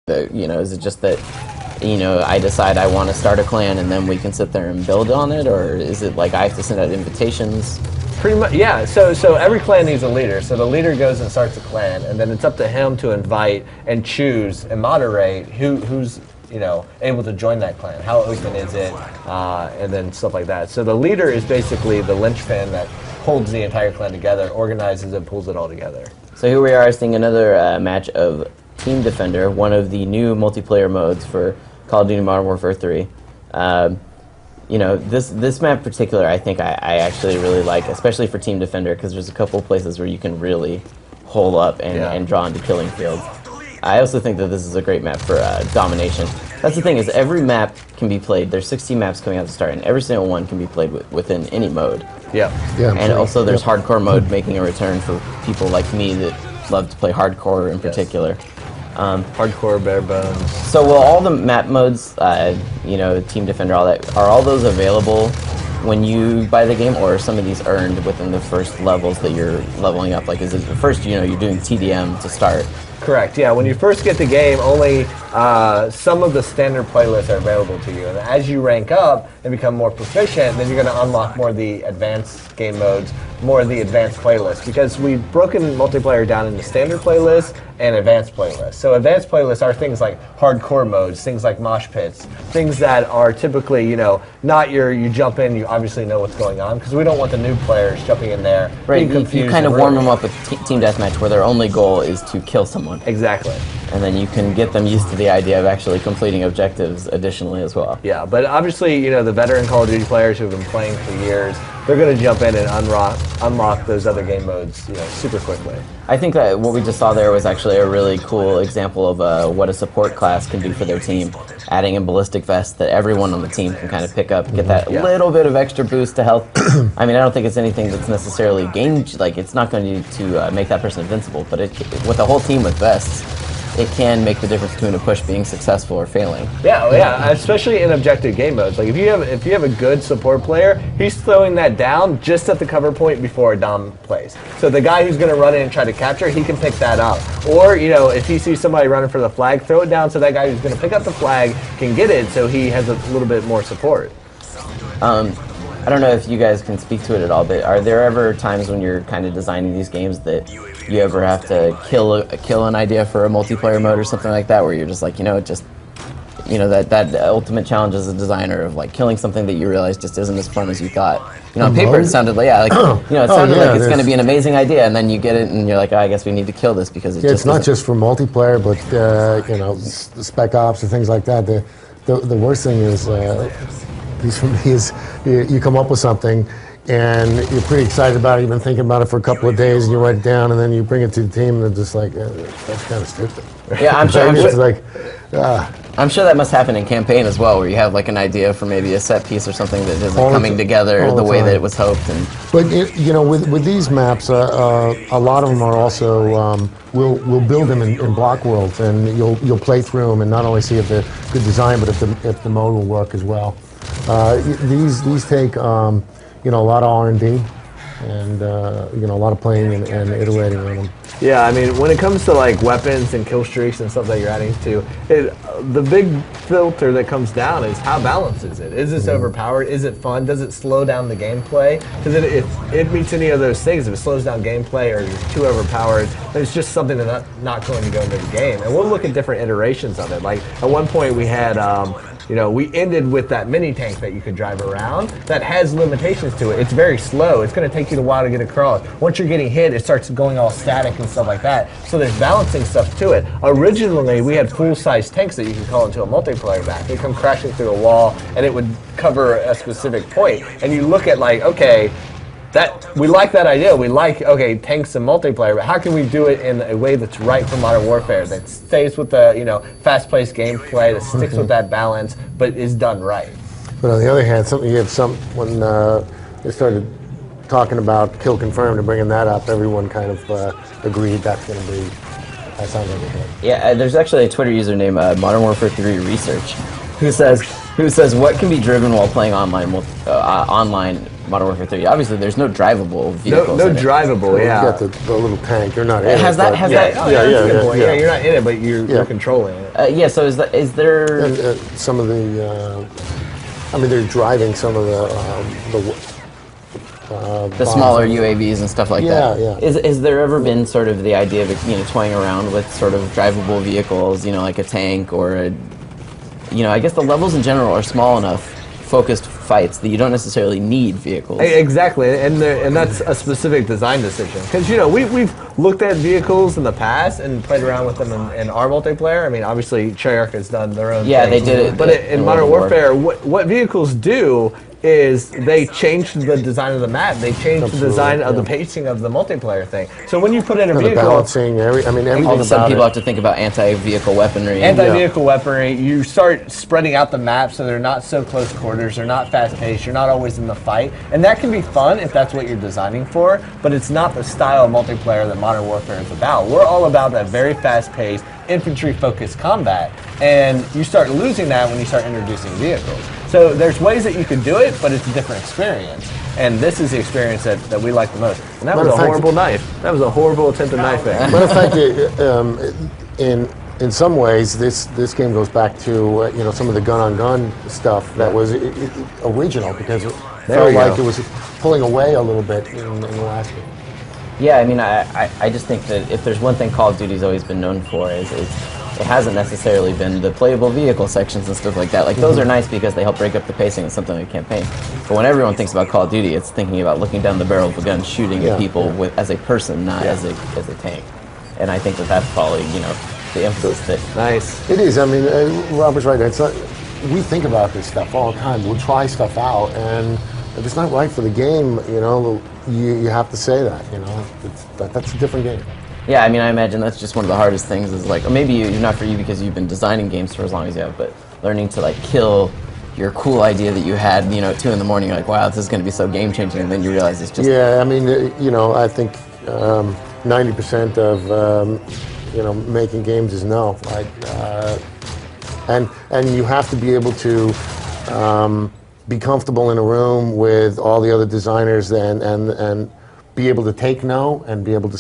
Is it just that, I decide I want to start a clan and then we can sit there and build on it, or is it like I have to send out invitations? Pretty much, yeah. So every clan needs a leader. So the leader goes and starts a clan, and then it's up to him to invite and choose and moderate who's able to join that clan. How open is it, and then stuff like that. So the leader is basically the linchpin that holds the entire clan together, organizes and pulls it all together. So here we are seeing another match of Team Defender, one of the new multiplayer modes for Call of Duty Modern Warfare 3. This map in particular, I think I actually really like, especially for Team Defender, because there's a couple places where you can really hole up and draw into killing fields. I also think that this is a great map for domination. That's the thing, is every map can be played. There's 16 maps coming out to start, and every single one can be played within any mode. Yeah. And also there's hardcore mode making a return for people like me that love to play hardcore in particular. Hardcore, bare bones. So will all the map modes, Team Defender, all that, are all those available when you buy the game, or are some of these earned within the first levels that you're leveling up? Like, is it first, you're doing TDM to start? Correct, yeah. When you first get the game, only some of the standard playlists are available to you. And as you rank up and become more proficient, then you're going to unlock more of the advanced game modes, more of the advanced playlists. Because we've broken multiplayer down into standard playlists and advanced playlists. So advanced playlists are things like hardcore modes, things like mosh pits, things that are typically, not you jump in, you obviously know what's going on, because we don't want the new players jumping in there, right, being confused. You kind of warm them up with Team Deathmatch, where their only goal is to kill someone. Exactly. And then you can get them used to the idea of actually completing objectives additionally as well. Yeah, but obviously, the veteran Call of Duty players who have been playing for years, they're going to jump in and unlock those other game modes, super quickly. I think that what we just saw there was actually a really cool example of what a support class can do for their team. Adding a ballistic vest that everyone on the team can kind of pick up, get that little bit of extra boost to health. I mean, I don't think it's anything that's necessarily it's not going to make that person invincible, but with a whole team with vests, it can make the difference between a push being successful or failing. Yeah, especially in objective game modes. Like if you have a good support player, he's throwing that down just at the cover point before a dom plays. So the guy who's going to run in and try to capture, he can pick that up. Or if he sees somebody running for the flag, throw it down so that guy who's going to pick up the flag can get it, so he has a little bit more support. I don't know if you guys can speak to it at all, but are there ever times when you're kind of designing these games that you ever have to kill an idea for a multiplayer mode or something like that, where you're just like, that ultimate challenge as a designer of like killing something that you realize just isn't as fun as you thought. On paper it sounded like it sounded like it's going to be an amazing idea, and then you get it and you're like, I guess we need to kill this because it's not just for multiplayer, but Spec Ops or things like that. The worst thing is, at least for me, is you come up with something and you're pretty excited about it. You've been thinking about it for a couple of days, and you write it down, and then you bring it to the team, and they're just like, that's kind of stupid. Yeah, I'm sure. It's like, I'm sure that must happen in campaign as well, where you have like an idea for maybe a set piece or something that isn't coming together the way that it was hoped. But with these maps, a lot of them are also we'll build them in block worlds, and you'll play through them and not only see if they're good design, but if the mode will work as well. These take a lot of R&D and a lot of playing and iterating on them. Yeah, I mean, when it comes to like weapons and kill streaks and stuff that you're adding to, the big filter that comes down is how balanced is it? Is this overpowered? Is it fun? Does it slow down the gameplay? Because if it meets any of those things, if it slows down gameplay or you're too overpowered, then it's just something that's not going to go into the game. And we'll look at different iterations of it. Like at one point we had we ended with that mini tank that you could drive around that has limitations to it. It's very slow. It's going to take you a while to get across. Once you're getting hit, it starts going all static and stuff like that. So there's balancing stuff to it. Originally, we had full-size tanks that you could call into a multiplayer map. They come crashing through a wall, and it would cover a specific point. And you look at like, okay, we like that idea. We like, tanks and multiplayer, but how can we do it in a way that's right for Modern Warfare, that stays with the, fast-paced gameplay, that sticks with that balance, but is done right? But on the other hand, when they started talking about kill confirmed and bringing that up, everyone kind of agreed that sounds like a hit. Yeah, there's actually a Twitter user named Modern Warfare 3 Research who says what can be driven while playing online Modern Warfare 3? Obviously, there's no drivable vehicles. No in it. drivable, You yeah. got the little tank. You're not in Has it, that- but- has yeah, that- Oh, yeah, that's yeah, a good yeah, point. yeah. You're not in it, but you're Yeah. controlling it. Yeah. So is there? And some of the, I mean, they're driving some of The smaller UAVs and stuff like Yeah, that. yeah. Is there ever been sort of the idea of toying around with sort of drivable vehicles, like a tank or a, I guess the levels in general are small enough, focused fights that you don't necessarily need vehicles. Exactly, and that's a specific design decision. Because we've looked at vehicles in the past and played around with them in our multiplayer. I mean, obviously Treyarch has done their own. Yeah, thing. they did it. But in Modern World War. Warfare, what vehicles do is they change the design of the map. They change the Absolutely, design of the yeah. pacing of the multiplayer thing. So when you put in a And the vehicle, balancing, everything All of a sudden, about people it. have to think about anti-vehicle weaponry. anti-vehicle weaponry, you start spreading out the map so they're not so close quarters, they're not fast-paced, you're not always in the fight. And that can be fun if that's what you're designing for, but it's not the style of multiplayer that Modern Warfare is about. We're all about that very fast-paced, infantry-focused combat, and you start losing that when you start introducing vehicles. So there's ways that you can do it, but it's a different experience. And this is the experience that we like the most. And that was Matter a of fact- horrible knife. That was a horrible attempt at knifing. Matter of fact, in some ways, this game goes back to some of the gun-on-gun stuff that was original because it felt we like go. it was pulling away a little bit in the last game. Yeah, I mean, I just think that if there's one thing Call of Duty's always been known for is it hasn't necessarily been the playable vehicle sections and stuff like that. Like those are nice because they help break up the pacing of something like a campaign. But when everyone thinks about Call of Duty, it's thinking about looking down the barrel of a gun, shooting Yeah, at people yeah. as a person, not as a tank. And I think that's probably the emphasis that. Nice. It is. I mean, Robert's right. It's not, we think about this stuff all the time. We'll try stuff out, and if it's not right for the game, you have to say that. That's a different game. Yeah, I mean, I imagine that's just one of the hardest things is like, or maybe not for you because you've been designing games for as long as you have, but learning to like kill your cool idea that you had, at 2 in the morning, you're like, wow, this is going to be so game changing, and then you realize it's just. Yeah, I mean, I think 90% of making games is no. Like, and you have to be able to be comfortable in a room with all the other designers and be able to take no and be able to